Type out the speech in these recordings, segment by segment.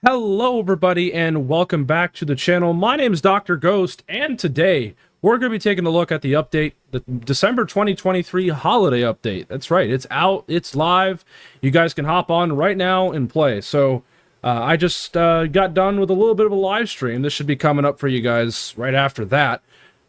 Hello everybody and welcome back to the channel. My name is Dr. Ghost and today we're going to be taking a look at the update, the December 2023 holiday update. That's right, it's out, it's live. You guys can hop on right now and play. So I just got done with a little bit of a live stream. This should be coming up for you guys right after that.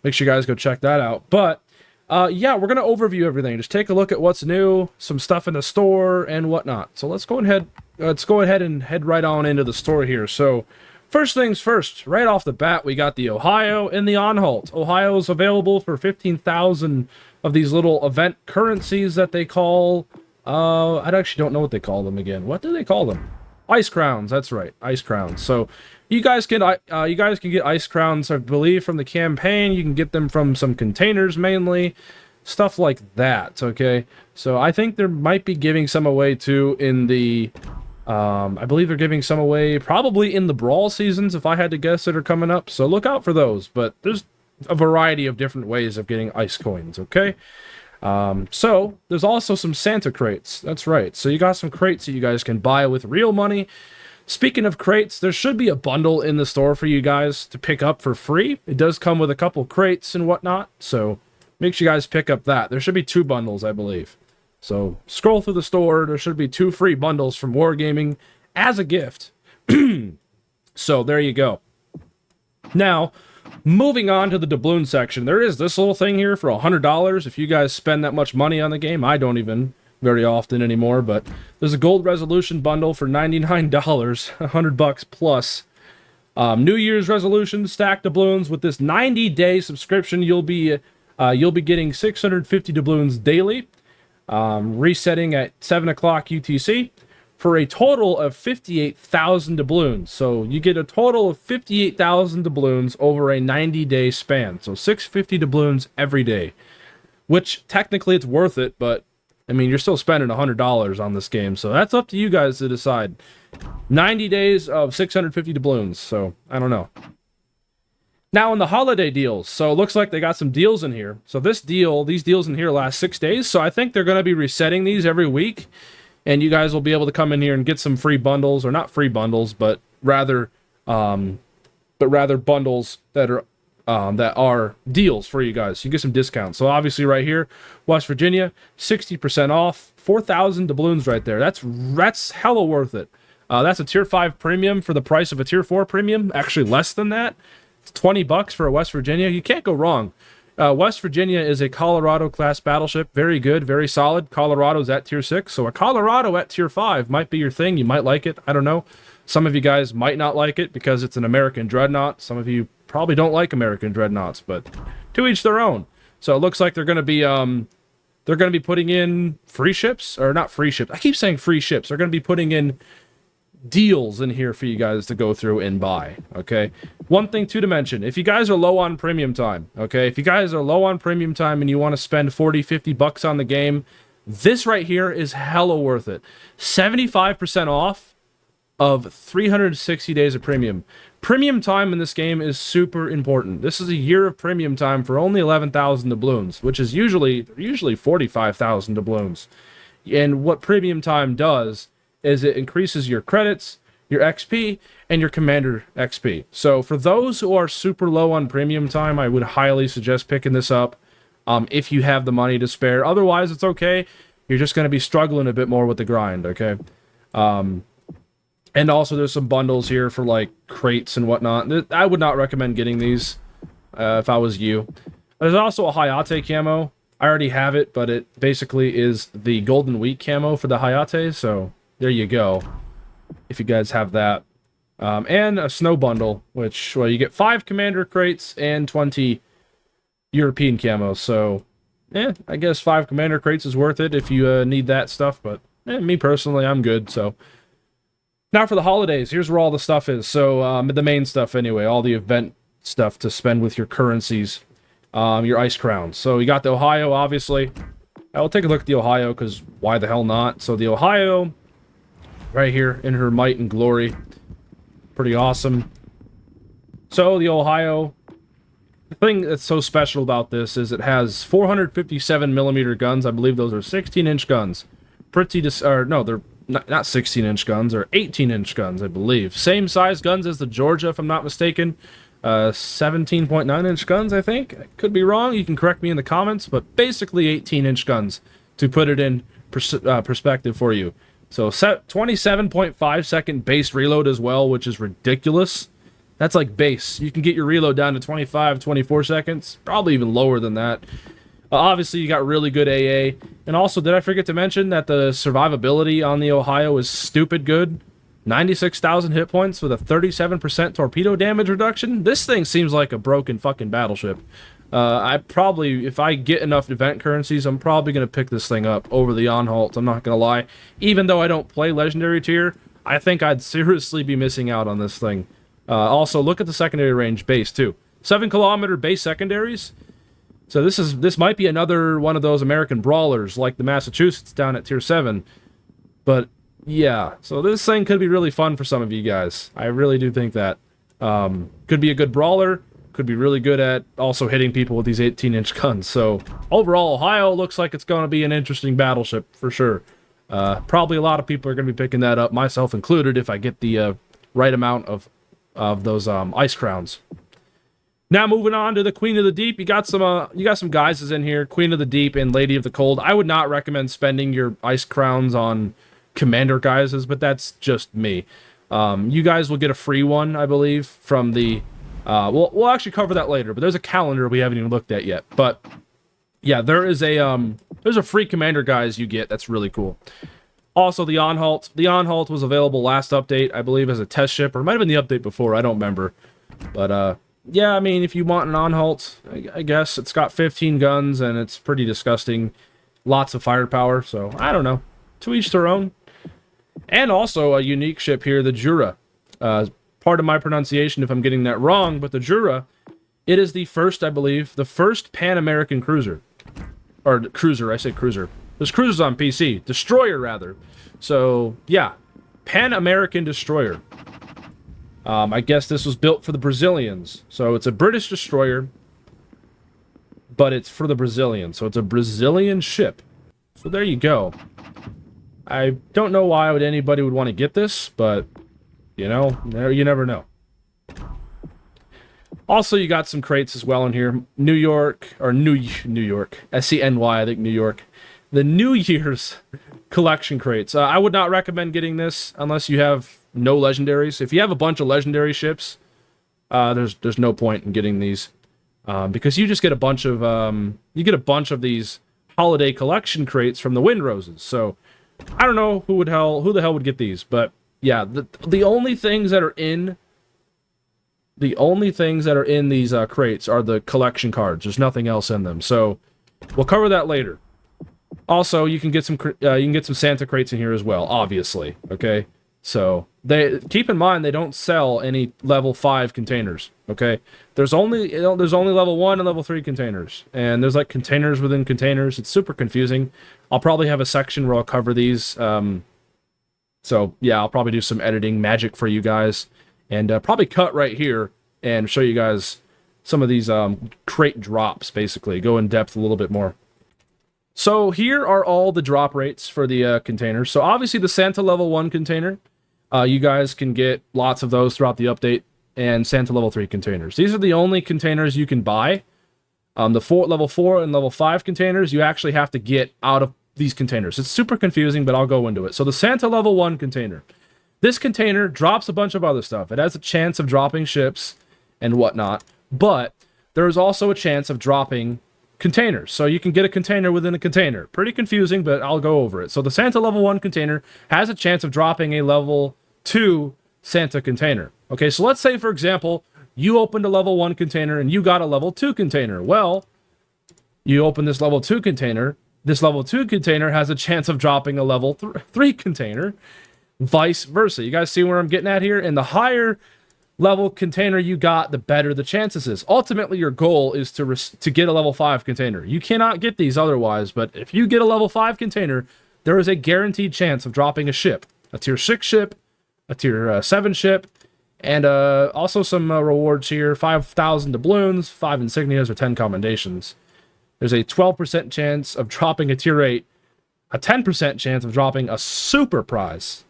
Make sure you guys go check that out. But yeah, we're going to overview everything. Just take a look at what's new, some stuff in the store and whatnot. So let's go ahead and head right on into the store here. So first things first, right off the bat, we got the Ohio and the on-halt. Ohio is available for 15,000 of these little event currencies that they call, I actually don't know what they call them again. What do they call them? Ice crowns. That's right, ice crowns. So you guys can get ice crowns, I believe, from the campaign. You can get them from some containers mainly, stuff like that. Okay, so I think there might be giving some away too in the I believe they're giving some away probably in the brawl seasons, if I had to guess, that are coming up. So look out for those. But there's a variety of different ways of getting ice coins. Okay. So there's also some Santa crates. That's right. So you got some crates that you guys can buy with real money. Speaking of crates, there should be a bundle in the store for you guys to pick up for free. It does come with a couple crates and whatnot. So make sure you guys pick up that. There should be 2 bundles, I believe. So scroll through the store. There should be 2 free bundles from Wargaming as a gift. So there you go. Now, moving on to the doubloon section, there is this little thing here for $100. If you guys spend that much money on the game, I don't even very often anymore, but there's a gold resolution bundle for $99, $100 plus. New Year's resolution, stack doubloons. With this 90-day subscription, you'll be getting 650 doubloons daily, resetting at 7 o'clock UTC. For a total of 58,000 doubloons. So you get a total of 58,000 doubloons over a 90-day span. So 650 doubloons every day. Which, technically, it's worth it, but, I mean, you're still spending $100 on this game. So that's up to you guys to decide. 90 days of 650 doubloons. So, I don't know. Now, in the holiday deals. So it looks like they got some deals in here. So these deals in here last 6 days. So I think they're going to be resetting these every week. And you guys will be able to come in here and get some free bundles, or not free bundles, but rather bundles that are deals for you guys. You get some discounts. So obviously, right here, West Virginia, 60% off, 4,000 doubloons right there. That's hella worth it. That's a tier 5 premium for the price of a tier 4 premium. Actually, less than that. It's $20 for a West Virginia. You can't go wrong. West Virginia is a Colorado-class battleship. Very good, very solid. Colorado's at tier 6, so a Colorado at tier 5 might be your thing. You might like it. I don't know. Some of you guys might not like it because it's an American dreadnought. Some of you probably don't like American dreadnoughts, but to each their own. So it looks like they're going to be putting in free ships, or not free ships. I keep saying free ships. They're going to be putting in deals in here for you guys to go through and buy. Okay, one thing too to mention, if you guys are low on premium time, okay, if you guys are low on premium time and you want to spend $40-50 on the game, this right here is hella worth it. 75% off of 360 days of premium time in this game is super important. This is a year of premium time for only 11,000 doubloons, which is usually 45,000 doubloons. And what premium time does is it increases your credits, your XP, and your commander XP. So for those who are super low on premium time, I would highly suggest picking this up if you have the money to spare. Otherwise, it's okay. You're just going to be struggling a bit more with the grind, okay? And also, there's some bundles here for, like, crates and whatnot. I would not recommend getting these if I was you. There's also a Hayate camo. I already have it, but it basically is the Golden Week camo for the Hayate, so there you go, if you guys have that. And a snow bundle, which, well, you get 5 commander crates and 20 European camos. So, I guess 5 commander crates is worth it if you need that stuff. But me personally, I'm good. So, now for the holidays, here's where all the stuff is. So, the main stuff anyway, all the event stuff to spend with your currencies, your ice crowns. So, you got the Ohio, obviously. I'll take a look at the Ohio, because why the hell not? So, the Ohio, right here in her might and glory. Pretty awesome. So the Ohio, the thing that's so special about this is it has 457 millimeter guns. I believe those are 16-inch guns. Pretty no, they're not 16-inch guns, or 18-inch guns, I believe. Same size guns as the Georgia, if I'm not mistaken. 17.9-inch guns, I think. I could be wrong. You can correct me in the comments, but basically 18-inch guns to put it in perspective for you. So 27.5 second base reload as well, which is ridiculous. That's like base. You can get your reload down to 25, 24 seconds, probably even lower than that. Obviously, you got really good AA. And also, did I forget to mention that the survivability on the Ohio is stupid good? 96,000 hit points with a 37% torpedo damage reduction? This thing seems like a broken fucking battleship. I probably, if I get enough event currencies, I'm probably going to pick this thing up over the Anhalt. I'm not going to lie. Even though I don't play Legendary tier, I think I'd seriously be missing out on this thing. Also, look at the secondary range base, too. 7-kilometer base secondaries. So this might be another one of those American brawlers, like the Massachusetts down at tier 7. But, yeah. So this thing could be really fun for some of you guys. I really do think that. Could be a good brawler. Could be really good at also hitting people with these 18-inch guns. So, overall, Ohio looks like it's going to be an interesting battleship, for sure. Probably a lot of people are going to be picking that up, myself included, if I get the right amount of those ice crowns. Now moving on to the Queen of the Deep, you got some guises in here, Queen of the Deep and Lady of the Cold. I would not recommend spending your ice crowns on commander guises, but that's just me. You guys will get a free one, I believe, from the we'll actually cover that later, but there's a calendar we haven't even looked at yet. But yeah, there's a free commander guise you get that's really cool. Also, the Anhalt. The Anhalt was available last update, I believe, as a test ship, or it might have been the update before, I don't remember. But yeah, I mean, if you want an Anhalt, I guess it's got 15 guns and it's pretty disgusting. Lots of firepower, so I don't know. To each their own. And also a unique ship here, the Jura. Part of my pronunciation if I'm getting that wrong, but the Jura, it is the first, I believe, the first Pan-American cruiser. Or cruiser, I say cruiser. There's cruisers on PC. Destroyer, rather. So, yeah. Pan-American destroyer. I guess this was built for the Brazilians. So it's a British destroyer, but it's for the Brazilians. So it's a Brazilian ship. So there you go. I don't know why anybody would want to get this, but, you know, you never know. Also, you got some crates as well in here. New York. SCNY, I think New York. The New Year's collection crates. I would not recommend getting this unless you have no legendaries. If you have a bunch of legendary ships, there's no point in getting these, because you just get a bunch of these holiday collection crates from the Wind Roses. So I don't know who the hell would get these, but yeah, the only things that are in these crates are the collection cards. There's nothing else in them. So we'll cover that later. Also, you can get some Santa crates in here as well, obviously. Okay. So keep in mind they don't sell any level 5 containers. Okay, there's only level 1 and level 3 containers, and there's like containers within containers. It's super confusing. I'll probably have a section where I'll cover these. So yeah, I'll probably do some editing magic for you guys, and probably cut right here and show you guys some of these crate drops. Basically, go in depth a little bit more. So here are all the drop rates for the containers. So obviously the Santa level 1 container. You guys can get lots of those throughout the update, and Santa level 3 containers. These are the only containers you can buy. The level 4 and level 5 containers, you actually have to get out of these containers. It's super confusing, but I'll go into it. So the Santa level 1 container. This container drops a bunch of other stuff. It has a chance of dropping ships and whatnot, but there is also a chance of dropping containers. So you can get a container within a container. Pretty confusing, but I'll go over it. So the Santa level 1 container has a chance of dropping a level 2 Santa container. Okay, so let's say, for example, you opened a level 1 container and you got a level 2 container. Well, you open this level 2 container. This level 2 container has a chance of dropping a level 3 container. Vice versa. You guys see where I'm getting at here? And the higher level container you got, the better the chances is. Ultimately, your goal is to get a level 5 container. You cannot get these otherwise, but if you get a level 5 container, there is a guaranteed chance of dropping a ship. A tier 6 ship, a tier 7 ship, and also some rewards here. 5,000 doubloons, 5 insignias, or 10 commendations. There's a 12% chance of dropping a tier 8 a 10% chance of dropping a super prize.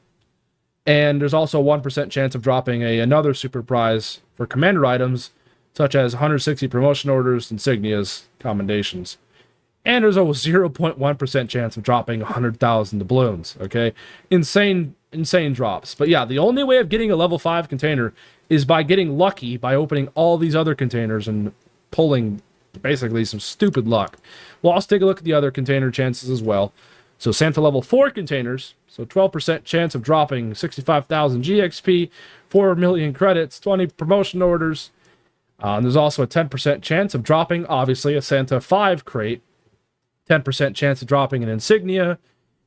And there's also a 1% chance of dropping another super prize for commander items, such as 160 promotion orders, insignias, commendations. And there's a 0.1% chance of dropping 100,000 doubloons, okay? Insane drops. But yeah, the only way of getting a level 5 container is by getting lucky by opening all these other containers and pulling basically some stupid luck. We'll also take a look at the other container chances as well. So Santa level 4 containers, so 12% chance of dropping 65,000 GXP, 4 million credits, 20 promotion orders. And there's also a 10% chance of dropping, obviously, a Santa 5 crate, 10% chance of dropping an insignia,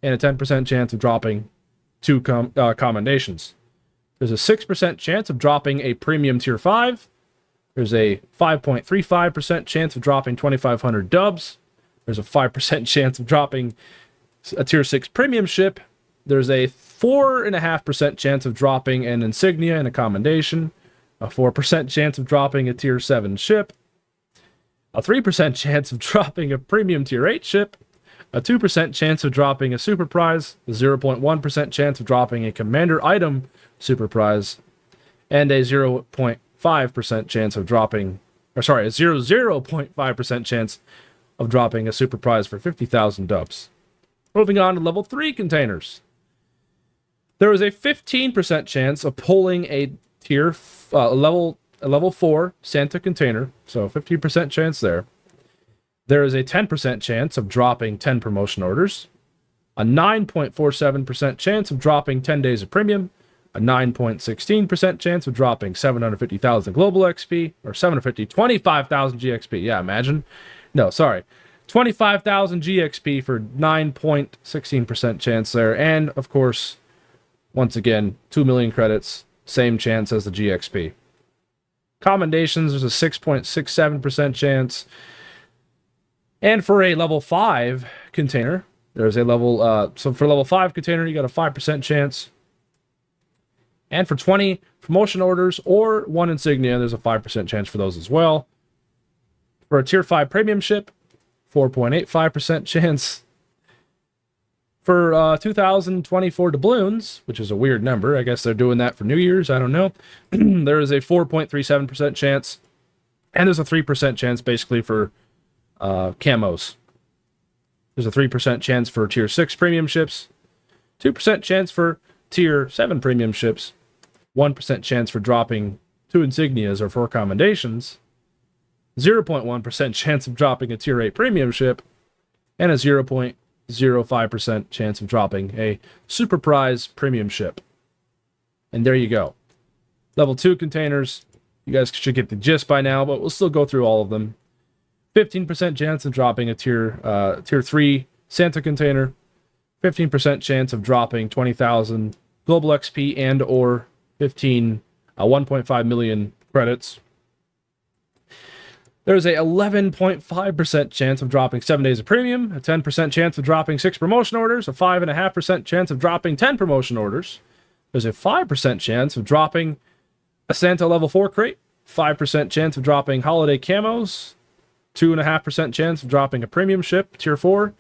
and a 10% chance of dropping 2 commendations. There's a 6% chance of dropping a premium tier 5. There's a 5.35% chance of dropping 2,500 dubs. There's a 5% chance of dropping a tier 6 premium ship. There's a 4.5% chance of dropping an insignia and a commendation. A 4% chance of dropping a tier 7 ship. A 3% chance of dropping a premium tier 8 ship. A 2% chance of dropping a super prize. A 0.1% chance of dropping a commander item super prize. And a 0.5% chance of dropping, or sorry, a 0.5% chance of dropping a super prize for 50,000 dubs. Moving on to level 3 containers. There is a 15% chance of pulling a level 4 Santa container, so 15% chance there. There is a 10% chance of dropping 10 promotion orders, a 9.47% chance of dropping 10 days of premium, a 9.16% chance of dropping 750,000 global XP, or 25,000 GXP. Yeah, imagine. No, sorry. 25,000 GXP for 9.16% chance there. And, of course, once again, 2 million credits. Same chance as the GXP. Commendations, there's a 6.67% chance. And for a level 5 container, there's a level... so for level 5 container, you got a 5% chance. And for 20 promotion orders or 1 insignia, there's a 5% chance for those as well. For a tier 5 premium ship, 4.85% chance. For 2024 doubloons, which is a weird number, I guess they're doing that for New Year's, I don't know. There is a 4.37% chance. And there's a 3% chance basically for camos. There's a 3% chance for tier 6 premium ships. 2% chance for tier 7 premium ships. 1% chance for dropping 2 insignias or 4 commendations. 0.1% chance of dropping a tier 8 premium ship, and a 0.05% chance of dropping a super prize premium ship. And there you go. Level 2 containers, you guys should get the gist by now, but we'll still go through all of them. 15% chance of dropping a tier 3 Santa container. 15% chance of dropping 20,000 global XP and or 1.5 million credits. There's a 11.5% chance of dropping 7 days of premium, a 10% chance of dropping 6 promotion orders, a 5.5% chance of dropping 10 promotion orders. There's a 5% chance of dropping a Santa level 4 crate, 5% chance of dropping holiday camos, 2.5% chance of dropping a premium ship, tier 4,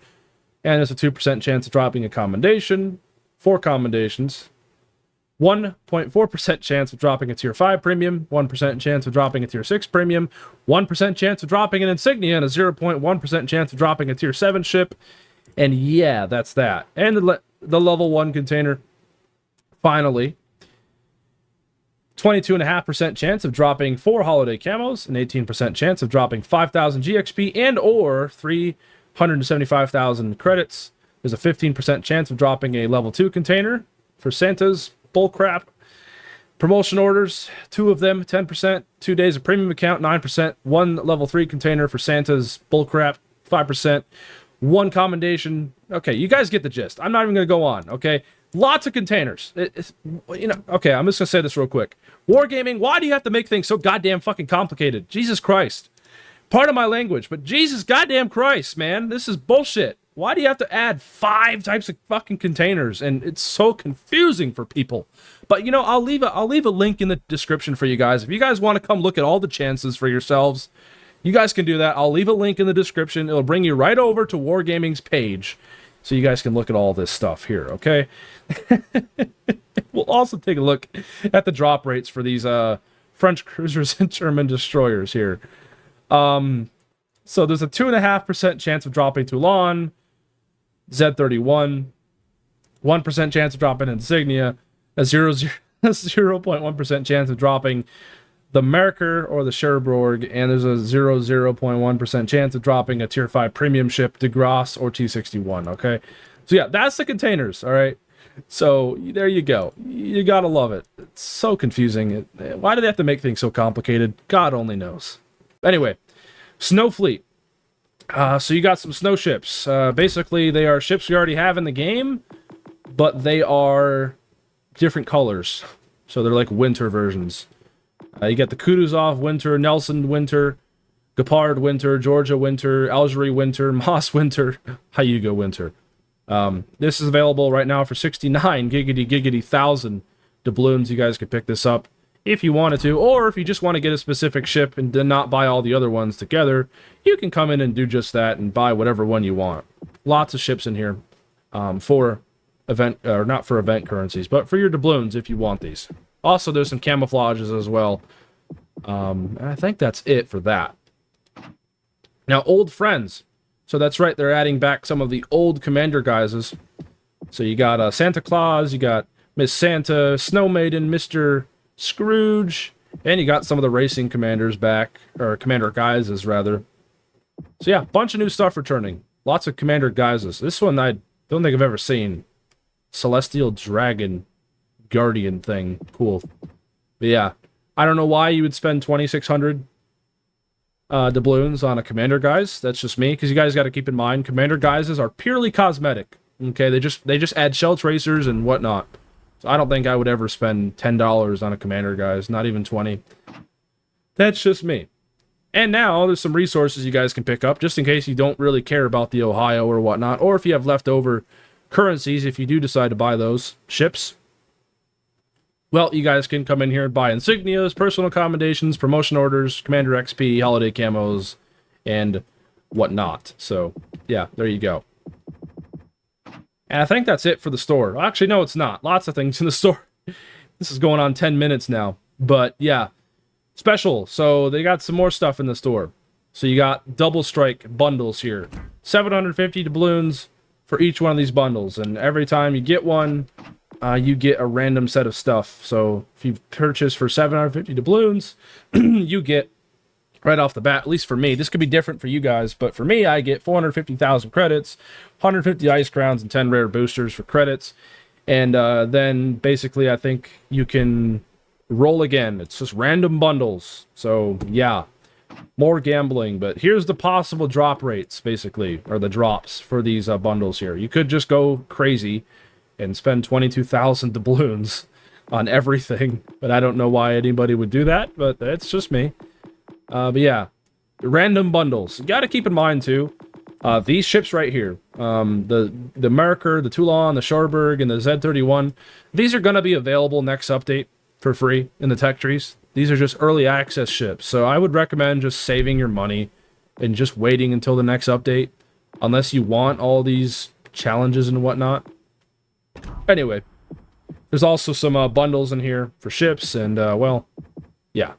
and there's a 2% chance of dropping a commendation, 4 commendations. 1.4% chance of dropping a tier 5 premium, 1% chance of dropping a tier 6 premium, 1% chance of dropping an insignia, and a 0.1% chance of dropping a tier 7 ship. And yeah, that's that. And the level 1 container, finally, 22.5% chance of dropping 4 holiday camos, an 18% chance of dropping 5,000 GXP and or 375,000 credits. There's a 15% chance of dropping a level 2 container for Santa's bullcrap. Promotion orders, 2 of them, 10%, 2 days of premium account, 9%, 1 level 3 container for Santa's bullcrap, 5%, 1 commendation. Okay, you guys get the gist. I'm not even going to go on, okay? Lots of containers. Okay, I'm just going to say this real quick. Wargaming, why do you have to make things so goddamn fucking complicated? Jesus Christ. Pardon my language, but Jesus goddamn Christ, man. This is bullshit. Why do you have to add 5 types of fucking containers? And it's so confusing for people. But, I'll leave a link in the description for you guys. If you guys want to come look at all the chances for yourselves, you guys can do that. I'll leave a link in the description. It'll bring you right over to Wargaming's page. so you guys can look at all this stuff here, okay? We'll also take a look at the drop rates for these French cruisers and German destroyers here. So there's a 2.5% chance of dropping Toulon, Z31, 1% chance of dropping Insignia, a 0.1% chance of dropping the Merkur or the Cherbourg, and there's a 0.1% chance of dropping a Tier 5 premium ship, De Grasse or T61, okay? So yeah, that's the containers, all right? So there you go. You gotta love it. It's so confusing. Why do they have to make things so complicated? God only knows. Anyway, Snow Fleet. So you got some snow ships. Basically, they are ships we already have in the game, but they are different colors. So they're like winter versions. You get the Kutuzov Winter, Nelson Winter, Gepard Winter, Georgia Winter, Algerie Winter, Moss Winter, Hyuga Winter. This is available right now for 69 giggity thousand doubloons. You guys could pick this up if you wanted to, or if you just want to get a specific ship and then not buy all the other ones together, you can come in and do just that and buy whatever one you want. Lots of ships in here for event, or not for event currencies, but for your doubloons if you want these. Also, there's some camouflages as well. I think that's it for that. Now, old friends. So that's right, they're adding back some of the old commander guises. So you got Santa Claus, you got Miss Santa, Snow Maiden, Mr. Scrooge, and you got some of the racing commanders back, or commander guises rather. So yeah, bunch of new stuff returning. Lots of commander guises. This one I don't think I've ever seen. Celestial Dragon Guardian thing. Cool. But yeah, I don't know why you would spend 2,600 doubloons on a commander guise. That's just me, because you guys got to keep in mind, commander guises are purely cosmetic. Okay, they just add shell tracers and whatnot. So I don't think I would ever spend $10 on a commander guise, not even 20. That's just me. And now there's some resources you guys can pick up, just in case you don't really care about the Ohio or whatnot, or if you have leftover currencies, if you do decide to buy those ships. Well, you guys can come in here and buy insignias, personal accommodations, promotion orders, commander XP, holiday camos, and whatnot. So, yeah, there you go. And I think that's it for the store. Actually, no, it's not. Lots of things in the store. This is going on 10 minutes now. But, yeah, special. So, they got some more stuff in the store. So, you got double strike bundles here. 750 doubloons for each one of these bundles. And every time you get one, you get a random set of stuff. So if you purchase for 750 doubloons, you get, right off the bat, at least for me, this could be different for you guys, but for me, I get 450,000 credits, 150 ice crowns, and 10 rare boosters for credits. And then basically, I think you can roll again. It's just random bundles. So yeah, more gambling. But here's the possible drop rates, basically, or the drops for these bundles here. You could just go crazy and spend 22,000 doubloons on everything, but I don't know why anybody would do that, but it's just me. But yeah, random bundles. You got to keep in mind, too, these ships right here, the Merkur, the Toulon, the Cherbourg, and the Z31, these are going to be available next update for free in the tech trees. These are just early access ships, so I would recommend just saving your money and just waiting until the next update, unless you want all these challenges and whatnot. Anyway, there's also some bundles in here for ships, and, well, yeah.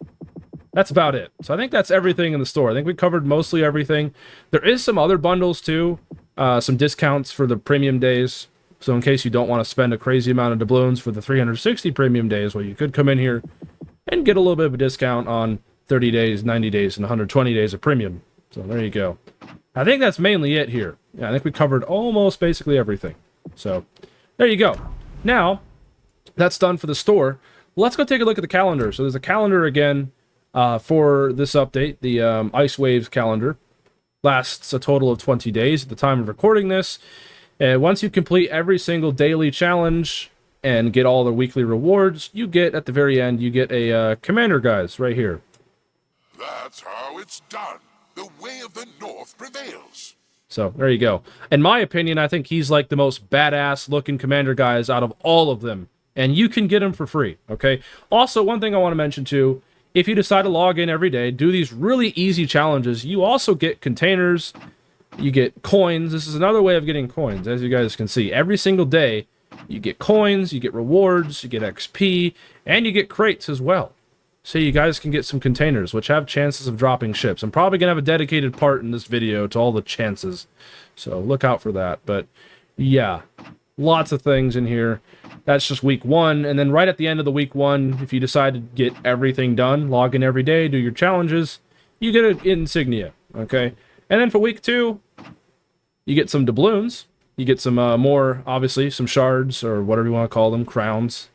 That's about it. So I think that's everything in the store. I think we covered mostly everything. There is some other bundles, too. Some discounts for the premium days. So in case you don't want to spend a crazy amount of doubloons for the 360 premium days, well, you could come in here and get a little bit of a discount on 30 days, 90 days, and 120 days of premium. So there you go. I think that's mainly it here. Yeah, I think we covered almost basically everything. So there you go. Now, that's done for the store. Let's go take a look at the calendar. So there's a calendar again for this update. The Ice Waves calendar lasts a total of 20 days at the time of recording this. And once you complete every single daily challenge and get all the weekly rewards, you get, at the very end, you get a commander guise right here. That's how it's done. The way of the North prevails. So, there you go. In my opinion, I think he's like the most badass looking commander guys out of all of them. And you can get him for free, okay? Also, one thing I want to mention too, if you decide to log in every day, do these really easy challenges, you also get containers You get coins. This is another way of getting coins, as you guys can see. Every single day, you get coins, you get rewards, you get XP, and you get crates as well. So you guys can get some containers, which have chances of dropping ships. I'm probably going to have a dedicated part in this video to all the chances. So look out for that. But yeah, lots of things in here. That's just week 1. And then right at the end of the week 1, if you decide to get everything done, log in every day, do your challenges, you get an insignia. Okay? And then for week 2, you get some doubloons. You get some more, obviously, some shards, or whatever you want to call them, crowns.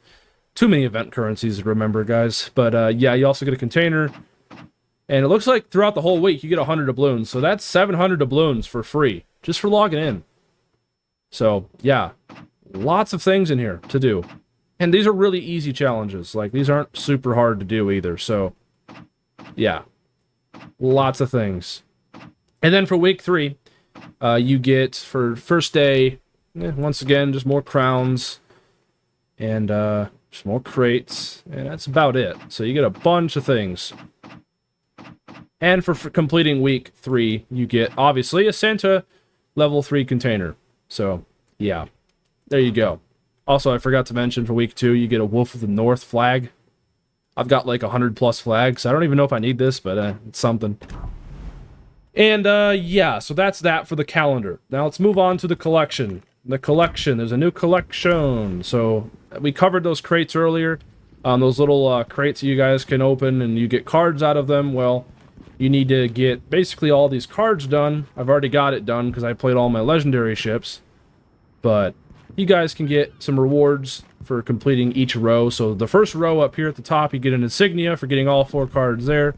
Too many event currencies to remember, guys. But yeah, you also get a container. And it looks like throughout the whole week, you get 100 doubloons. So that's 700 doubloons for free, just for logging in. So, yeah, lots of things in here to do. And these are really easy challenges. Like, these aren't super hard to do either. So, yeah, lots of things. And then for week 3, you get, for first day, once again, just more crowns. And just more crates. And that's about it. So you get a bunch of things. And for completing week 3, you get, obviously, a Santa level 3 container. So, yeah. There you go. Also, I forgot to mention, for week 2, you get a Wolf of the North flag. I've got like 100+ flags. I don't even know if I need this, but it's something. And, yeah, so that's that for the calendar. Now let's move on to the collection. The collection. There's a new collection. So, we covered those crates earlier. Those little crates that you guys can open, and you get cards out of them. Well, you need to get basically all these cards done. I've already got it done because I played all my legendary ships. But you guys can get some rewards for completing each row. So the first row up here at the top, you get an insignia for getting all 4 cards there.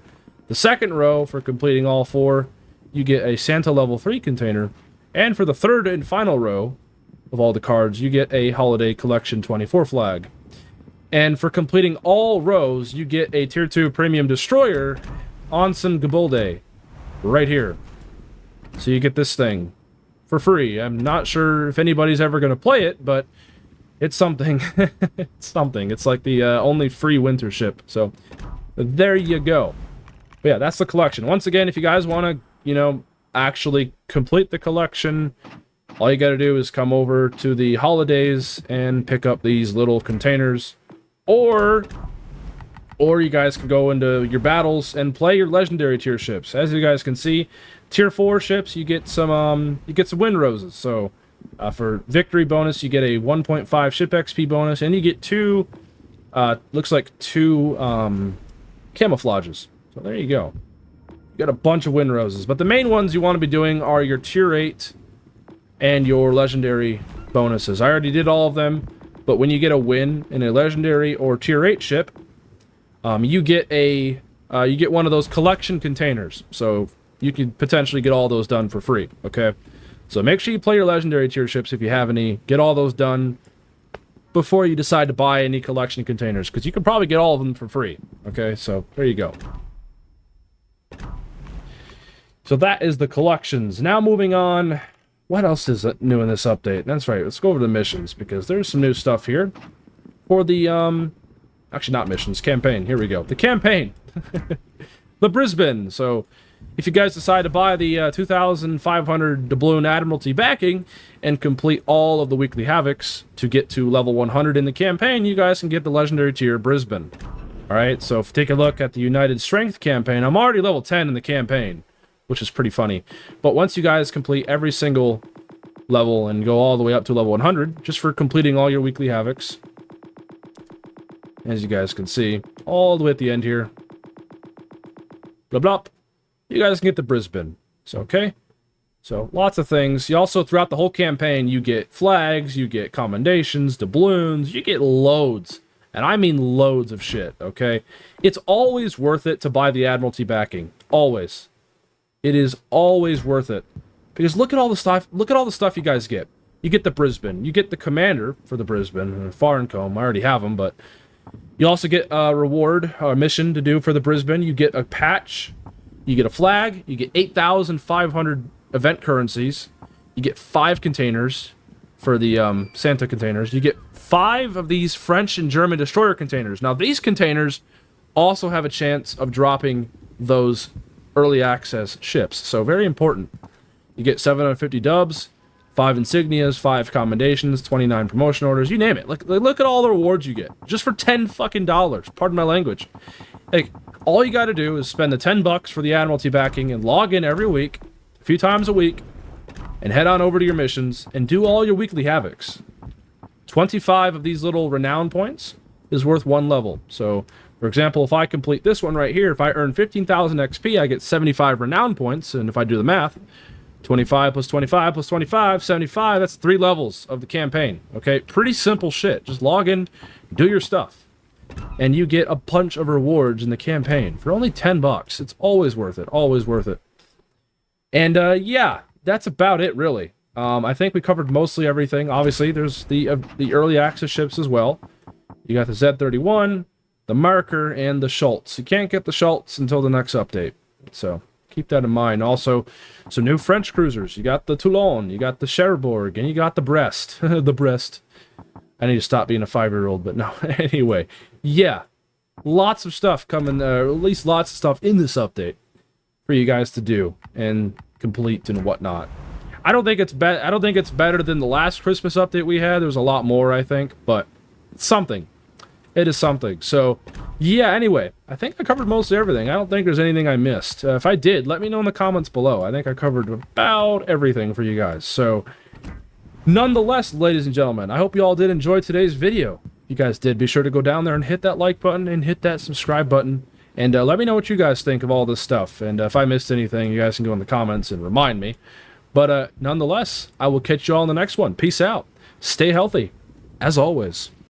The second row, for completing all 4, you get a Santa level 3 container. And for the third and final row of all the cards, you get a Holiday Collection 24 flag. And for completing all rows, you get a Tier 2 Premium Destroyer, Onsen Gabolde, right here. So you get this thing for free. I'm not sure if anybody's ever going to play it, but it's something. It's something. It's like the only free winter ship. So there you go. But yeah, that's the collection. Once again, if you guys want to, you know, actually complete the collection, all you got to do is come over to the holidays and pick up these little containers. Or you guys can go into your battles and play your legendary tier ships. As you guys can see, tier 4 ships, you get some win roses. So for victory bonus, you get a 1.5 ship XP bonus, and you get 2 looks like 2 camouflages. So there you go. You got a bunch of win roses, but the main ones you want to be doing are your tier 8 and your legendary bonuses. I already did all of them, but when you get a win in a legendary or tier 8 ship, you get one of those collection containers. So you can potentially get all those done for free, okay? So make sure you play your legendary tier ships if you have any. Get all those done before you decide to buy any collection containers, because you can probably get all of them for free, okay? So there you go. So that is the collections. Now moving on, what else is new in this update? That's right, let's go over the missions, because there's some new stuff here. For the, actually not missions, campaign, here we go. The campaign! The Brisbane! So, if you guys decide to buy the 2,500 doubloon Admiralty backing and complete all of the weekly Havocs to get to level 100 in the campaign, you guys can get the legendary tier Brisbane. Alright, so if you take a look at the United Strength campaign, I'm already level 10 in the campaign, which is pretty funny. But once you guys complete every single level and go all the way up to level 100, just for completing all your weekly Havocs, as you guys can see, all the way at the end here, blah blah, you guys can get the Brisbane. So, okay? So, lots of things. You also, throughout the whole campaign, you get flags, you get commendations, doubloons, you get loads. And I mean loads of shit, okay? It's always worth it to buy the Admiralty backing. Always. It is always worth it. Because look at all the stuff, you guys get. You get the Brisbane. You get the commander for the Brisbane, Farncombe. I already have them, but you also get a reward, or a mission to do for the Brisbane. You get a patch. You get a flag. You get 8,500 event currencies. You get 5 containers for the Santa containers. You get 5 of these French and German destroyer containers. Now, these containers also have a chance of dropping those early access ships. So, very important. You get 750 dubs, 5 insignias, 5 commendations, 29 promotion orders, you name it. Look at all the rewards you get just for $10 fucking dollars. Pardon my language. Like, all you got to do is spend the $10 for the Admiralty backing and log in every week, a few times a week, and head on over to your missions and do all your weekly havocs. 25 of these little renown points is worth 1 level. So, for example, if I complete this one right here, if I earn 15,000 XP, I get 75 renown points, and if I do the math, 25 plus 25 plus 25, 75, that's 3 levels of the campaign, okay? Pretty simple shit. Just log in, do your stuff, and you get a bunch of rewards in the campaign for only $10. It's always worth it, always worth it. And, yeah, that's about it, really. I think we covered mostly everything. Obviously, there's the early access ships as well. You got the Z-31, the Marker, and the Schultz. You can't get the Schultz until the next update, so keep that in mind. Also, some new French cruisers. You got the Toulon, you got the Cherbourg, and you got the Brest. The Brest. I need to stop being a 5-year-old, but no. Anyway, yeah. Lots of stuff coming, at least lots of stuff in this update for you guys to do and complete and whatnot. I don't think it's better than the last Christmas update we had. There's a lot more, I think, but it's something. It is something. So, yeah, anyway, I think I covered mostly everything. I don't think there's anything I missed. If I did, let me know in the comments below. I think I covered about everything for you guys. So, nonetheless, ladies and gentlemen, I hope you all did enjoy today's video. If you guys did, be sure to go down there and hit that like button and hit that subscribe button. And let me know what you guys think of all this stuff. And if I missed anything, you guys can go in the comments and remind me. But nonetheless, I will catch you all in the next one. Peace out. Stay healthy, as always.